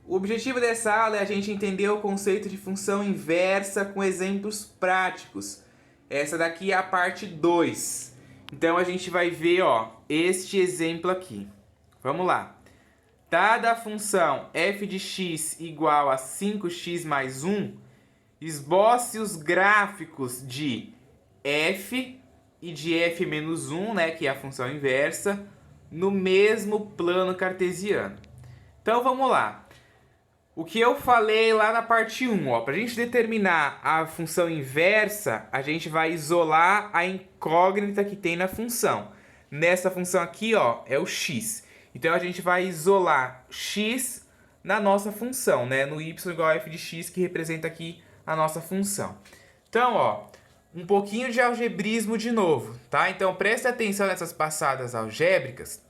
O objetivo dessa aula é a gente entender o conceito de função inversa com exemplos práticos. Essa daqui é a parte 2. Então a gente vai ver, este exemplo aqui. Vamos lá. Dada a função f de x igual a 5x mais 1, esboce os gráficos de f e de f menos 1, né, que é a função inversa, no mesmo plano cartesiano. Então vamos lá. O que eu falei lá na parte 1, para a gente determinar a função inversa, a gente vai isolar a incógnita que tem na função. Nessa função aqui, é o x. Então a gente vai isolar x na nossa função, né? No y igual a f de x, que representa aqui a nossa função. Então, um pouquinho de algebrismo de novo, tá? Então preste atenção nessas passadas algébricas,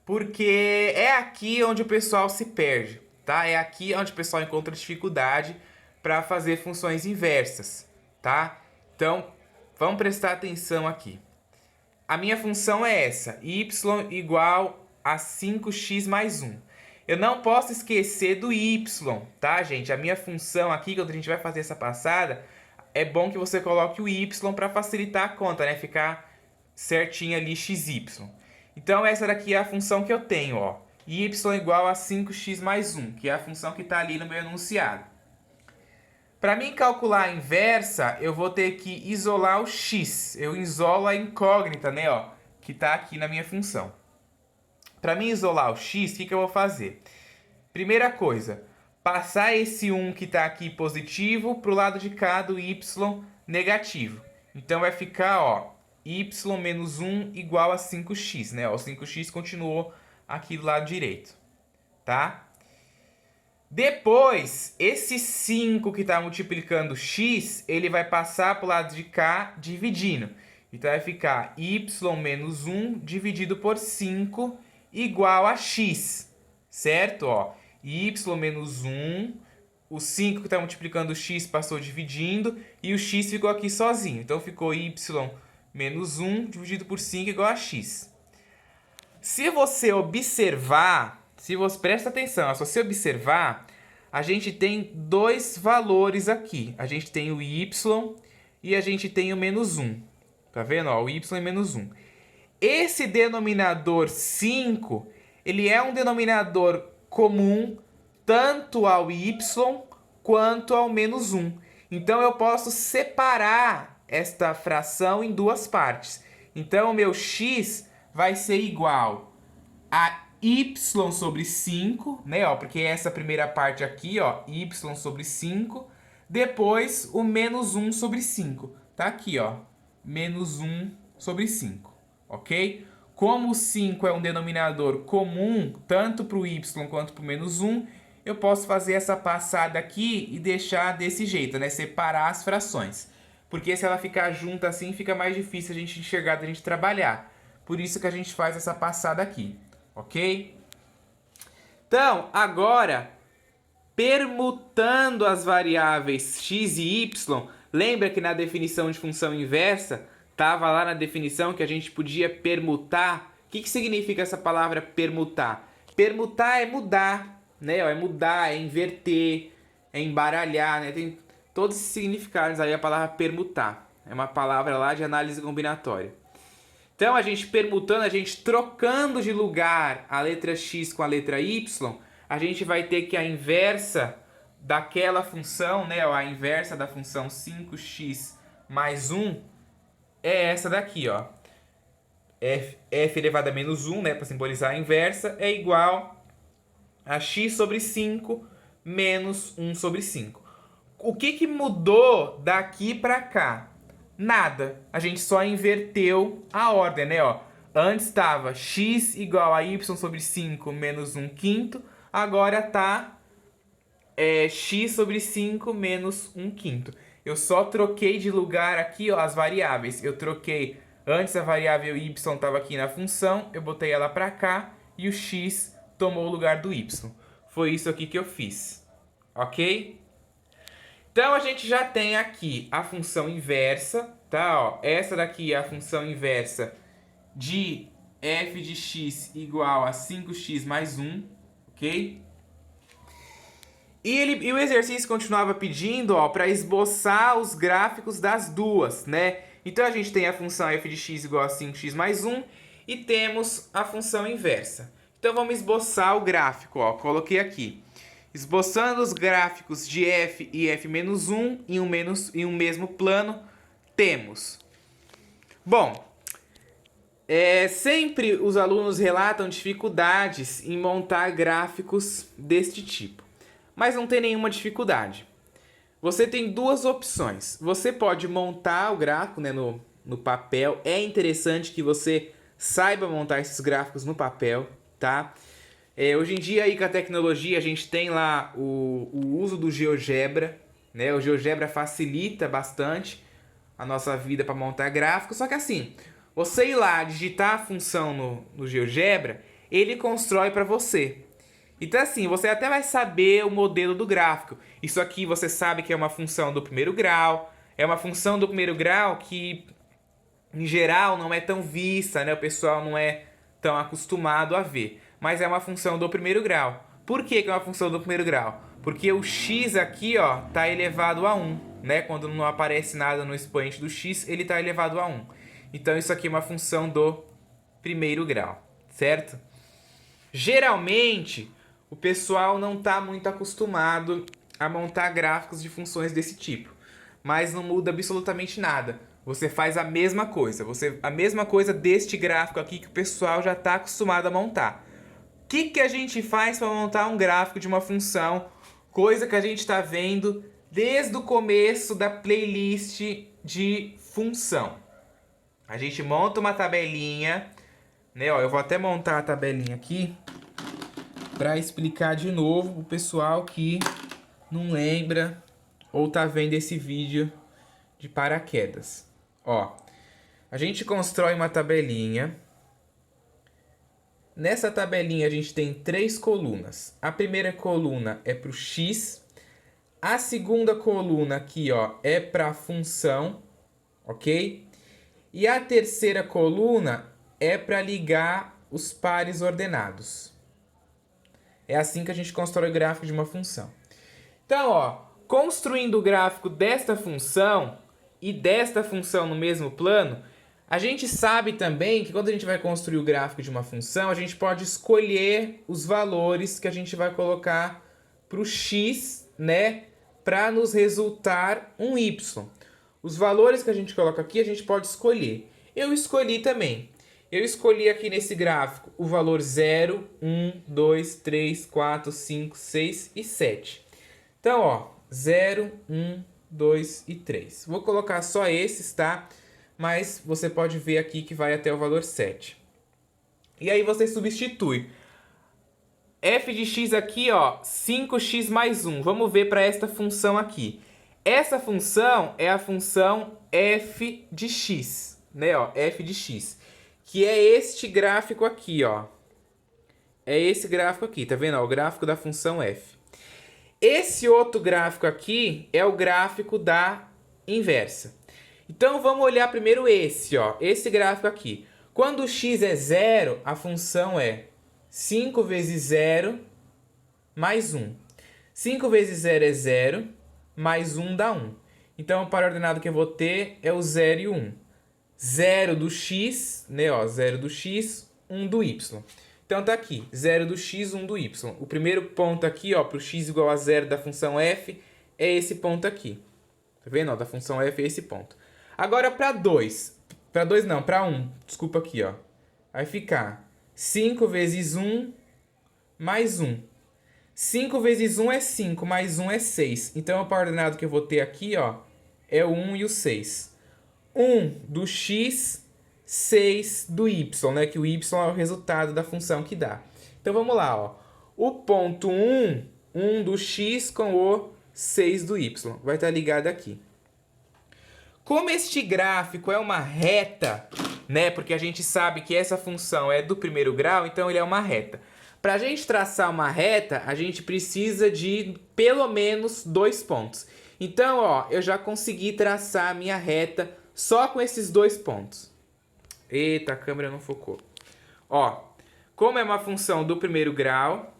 porque é aqui onde o pessoal se perde, tá? É aqui onde o pessoal encontra dificuldade para fazer funções inversas, tá? Então, vamos prestar atenção aqui. A minha função é essa, y igual a 5x mais 1. Eu não posso esquecer do y, tá, gente? A minha função aqui, quando a gente vai fazer essa passada, é bom que você coloque o y para facilitar a conta, né? Ficar certinho ali xy. Então, essa daqui é a função que eu tenho, y igual a 5x mais 1, que é a função que está ali no meu enunciado. Para mim calcular a inversa, eu vou ter que isolar o x. Eu isolo a incógnita, né, que está aqui na minha função. Para mim isolar o x, o que eu vou fazer? Primeira coisa, passar esse 1 que está aqui positivo para o lado de cá do y negativo. Então vai ficar, y menos 1 igual a 5x, né? O 5x continuou aqui do lado direito, tá? Depois, esse 5 que está multiplicando x, ele vai passar para o lado de cá dividindo. Então vai ficar y menos 1 dividido por 5 igual a x, certo? Y menos 1, o 5 que está multiplicando x passou dividindo e o x ficou aqui sozinho. Então ficou y menos 1 dividido por 5 igual a x. Se você observar, presta atenção, se você observar, a gente tem dois valores aqui. A gente tem o y e a gente tem o menos 1. Tá vendo? O y e menos 1. Esse denominador 5, ele é um denominador comum tanto ao y quanto ao menos 1. Então eu posso separar esta fração em duas partes. Então o meu x vai ser igual a y sobre 5, né, porque essa primeira parte aqui, y sobre 5, depois o menos 1 sobre 5. Tá aqui, menos 1 sobre 5, ok? Como o 5 é um denominador comum, tanto para o y quanto para o menos 1, eu posso fazer essa passada aqui e deixar desse jeito, né, separar as frações. Porque se ela ficar junta assim, fica mais difícil a gente enxergar, a gente trabalhar. Por isso que a gente faz essa passada aqui, ok? Então, agora, permutando as variáveis x e y, lembra que na definição de função inversa, estava lá na definição que a gente podia permutar. O que significa essa palavra permutar? Permutar é mudar, né? É mudar, é inverter, é embaralhar, né? Tem todos esses significados aí a palavra permutar. É uma palavra lá de análise combinatória. Então, a gente permutando, a gente trocando de lugar a letra x com a letra y, a gente vai ter que a inversa daquela função, né, a inversa da função 5x mais 1 é essa daqui, f elevado a menos 1, né, para simbolizar a inversa, é igual a x sobre 5 menos 1 sobre 5. O que mudou daqui para cá? Nada. A gente só inverteu a ordem, né? Antes estava x igual a y sobre 5 menos 1 quinto. Agora tá x sobre 5 menos 1 quinto. Eu só troquei de lugar aqui, as variáveis. Eu troquei, antes a variável y estava aqui na função, eu botei ela para cá e o x tomou o lugar do y. Foi isso aqui que eu fiz, ok? Então, a gente já tem aqui a função inversa, tá? Essa daqui é a função inversa de f de x igual a 5x mais 1, ok? E o exercício continuava pedindo, ó, para esboçar os gráficos das duas, né? Então a gente tem a função f de x igual a 5x mais 1 e temos a função inversa. Então vamos esboçar o gráfico, ó, coloquei aqui. Esboçando os gráficos de f e f menos 1 em um mesmo plano, temos. Bom, sempre os alunos relatam dificuldades em montar gráficos deste tipo, mas não tem nenhuma dificuldade. Você tem duas opções. Você pode montar o gráfico, né, no papel. É interessante que você saiba montar esses gráficos no papel, tá? Hoje em dia, aí, com a tecnologia, a gente tem lá o uso do GeoGebra, né? O GeoGebra facilita bastante a nossa vida para montar gráficos. Só que assim, você ir lá digitar a função no GeoGebra, ele constrói para você. Então assim, você até vai saber o modelo do gráfico. Isso aqui você sabe que é uma função do primeiro grau. É uma função do primeiro grau que, em geral, não é tão vista, né? O pessoal não é tão acostumado a ver. Mas é uma função do primeiro grau. Por que é uma função do primeiro grau? Porque o x aqui, ó, tá elevado a 1, né? Quando não aparece nada no expoente do x, ele tá elevado a 1. Então isso aqui é uma função do primeiro grau, certo? Geralmente, o pessoal não está muito acostumado a montar gráficos de funções desse tipo, mas não muda absolutamente nada. Você faz a mesma coisa, a mesma coisa deste gráfico aqui que o pessoal já está acostumado a montar. O que a gente faz para montar um gráfico de uma função? Coisa que a gente está vendo desde o começo da playlist de função. A gente monta uma tabelinha, né? Ó, eu vou até montar a tabelinha aqui para explicar de novo pro pessoal que não lembra ou tá vendo esse vídeo de paraquedas. Ó, a gente constrói uma tabelinha. Nessa tabelinha a gente tem 3 colunas. A primeira coluna é para o x. A segunda coluna aqui, ó, é para a função, ok? E a terceira coluna é para ligar os pares ordenados. É assim que a gente constrói o gráfico de uma função. Então, ó, construindo o gráfico desta função e desta função no mesmo plano, a gente sabe também que quando a gente vai construir o gráfico de uma função, a gente pode escolher os valores que a gente vai colocar para o x, né, para nos resultar um y. Os valores que a gente coloca aqui, a gente pode escolher. Eu escolhi também. Eu escolhi aqui nesse gráfico o valor 0, 1, 2, 3, 4, 5, 6 e 7. Então, ó, 0, 1, 2 e 3. Vou colocar só esses, tá? Mas você pode ver aqui que vai até o valor 7. E aí você substitui. F de x aqui, ó, 5x mais 1. Vamos ver para esta função aqui. Essa função é a função f de x, né, ó, f de x. Que é este gráfico aqui, ó. É esse gráfico aqui, tá vendo? Ó, o gráfico da função f. Esse outro gráfico aqui é o gráfico da inversa. Então vamos olhar primeiro esse, ó. Esse gráfico aqui. Quando o x é 0, a função é 5 vezes 0 mais 1. 5 vezes 0 é 0, mais 1 dá 1. Então o par ordenado que eu vou ter é o 0 e o 1. 0 do x, né, ó, 0 do x, 1 do y. Então tá aqui, 0 do x, 1 do y. O primeiro ponto aqui, ó, para o x igual a 0 da função f, é esse ponto aqui. Tá vendo? Ó, da função f é esse ponto. Agora para 2. Para 2 não, para 1. Desculpa aqui, ó. Vai ficar 5 vezes 1 mais 1. 5 vezes 1 é 5, mais 1 é 6. Então o par ordenado que eu vou ter aqui, ó, é o 1 e o 6. 1 do x, 6 do y, né? Que o y é o resultado da função que dá. Então vamos lá, ó. O ponto 1, 1 do x com o 6 do y. Vai estar ligado aqui. Como este gráfico é uma reta, né? Porque a gente sabe que essa função é do primeiro grau, então ele é uma reta. Para a gente traçar uma reta, a gente precisa de pelo menos 2 pontos. Então, ó, eu já consegui traçar a minha reta só com esses 2 pontos. Eita, a câmera não focou. Ó, como é uma função do primeiro grau,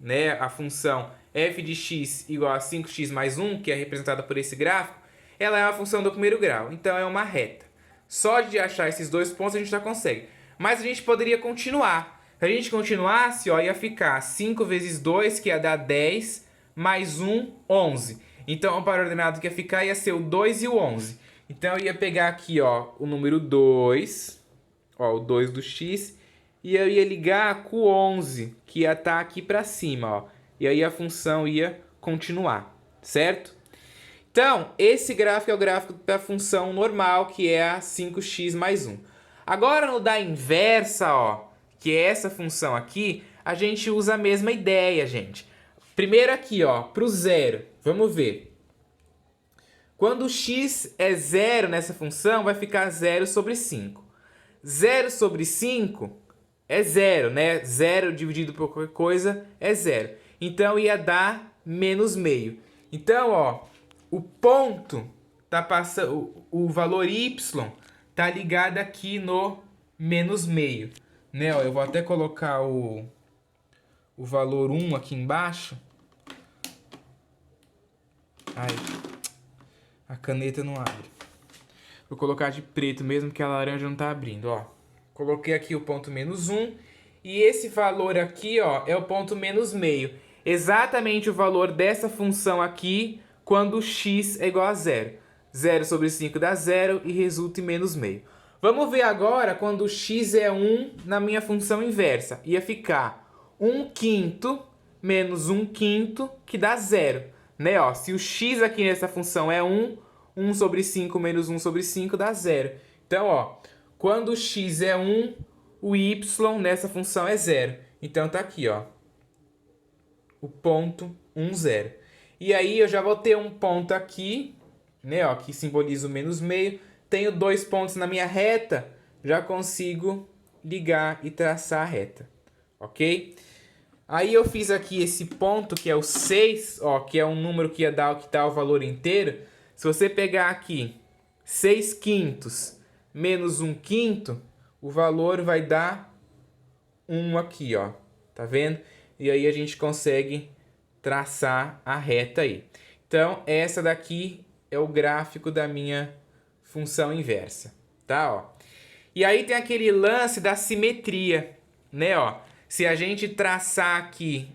né, a função f de x igual a 5x mais 1, que é representada por esse gráfico, ela é uma função do primeiro grau, então é uma reta. Só de achar esses dois pontos a gente já consegue. Mas a gente poderia continuar. Se a gente continuasse, ó, ia ficar 5 vezes 2, que ia dar 10, mais 1, 11. Então o par ordenado que ia ficar ia ser o 2 e o 11. Então eu ia pegar aqui, ó, o número 2, ó, o 2 do x, e eu ia ligar com o 11, que ia estar aqui para cima, ó. E aí a função ia continuar, certo? Então, esse gráfico é o gráfico da função normal, que é a 5x mais 1. Agora, no da inversa, ó, que é essa função aqui, a gente usa a mesma ideia, gente. Primeiro aqui, ó, para o zero. Vamos ver. Quando x é zero nessa função, vai ficar 0 sobre 5. 0 sobre 5 é 0, né? 0 dividido por qualquer coisa é 0. Então, ia dar menos meio. Então, ó, o ponto tá passando, o valor y tá ligado aqui no menos meio, né? Ó, eu vou até colocar o valor 1 aqui embaixo. Ai, a caneta não abre. Vou colocar de preto mesmo, que a laranja não tá abrindo, ó. Coloquei aqui o ponto menos 1. E esse valor aqui, ó, é o ponto menos meio. Exatamente o valor dessa função aqui quando x é igual a 0. 0 sobre 5 dá 0 e resulta em menos meio. Vamos ver agora quando x é 1 na minha função inversa. Ia ficar 1/5 menos 1/5, que dá 0. Né? Ó, se o x aqui nessa função é 1, 1 sobre 5 menos 1 sobre 5 dá 0. Então, ó, quando x é 1, o y nessa função é 0. Então, tá aqui, ó, o ponto 1, 0. E aí, eu já vou ter um ponto aqui, né, ó, que simboliza o menos meio. Tenho 2 pontos na minha reta, já consigo ligar e traçar a reta, ok? Aí eu fiz aqui esse ponto, que é o 6, ó, que é um número que ia dar o valor inteiro. Se você pegar aqui 6/5 menos 1/5, o valor vai dar 1 aqui, ó. Tá vendo? E aí a gente consegue traçar a reta aí. Então, essa daqui é o gráfico da minha função inversa, tá? Ó. E aí tem aquele lance da simetria, né? Ó. Se a gente traçar aqui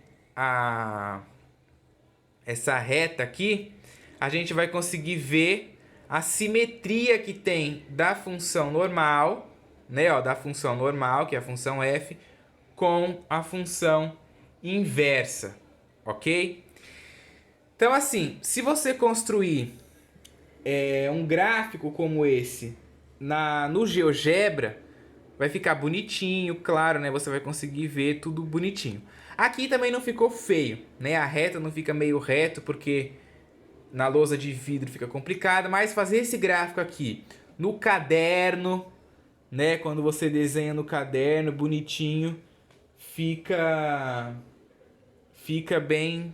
essa reta aqui, a gente vai conseguir ver a simetria que tem da função normal, né? Ó, da função normal, que é a função f, com a função inversa, ok? Então, assim, se você construir um gráfico como esse no GeoGebra, vai ficar bonitinho, claro, né? Você vai conseguir ver tudo bonitinho. Aqui também não ficou feio, né? A reta não fica meio reto, porque na lousa de vidro fica complicado, mas fazer esse gráfico aqui no caderno, né? Quando você desenha no caderno, bonitinho, fica bem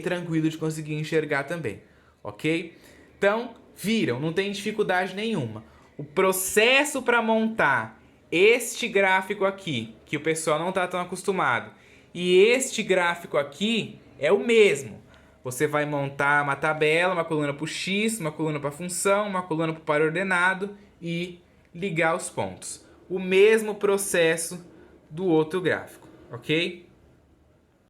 tranquilo de conseguir enxergar também, ok? Então, viram, não tem dificuldade nenhuma. O processo para montar este gráfico aqui, que o pessoal não está tão acostumado, e este gráfico aqui é o mesmo. Você vai montar uma tabela, uma coluna para o x, uma coluna para a função, uma coluna para o par ordenado e ligar os pontos. O mesmo processo do outro gráfico, ok?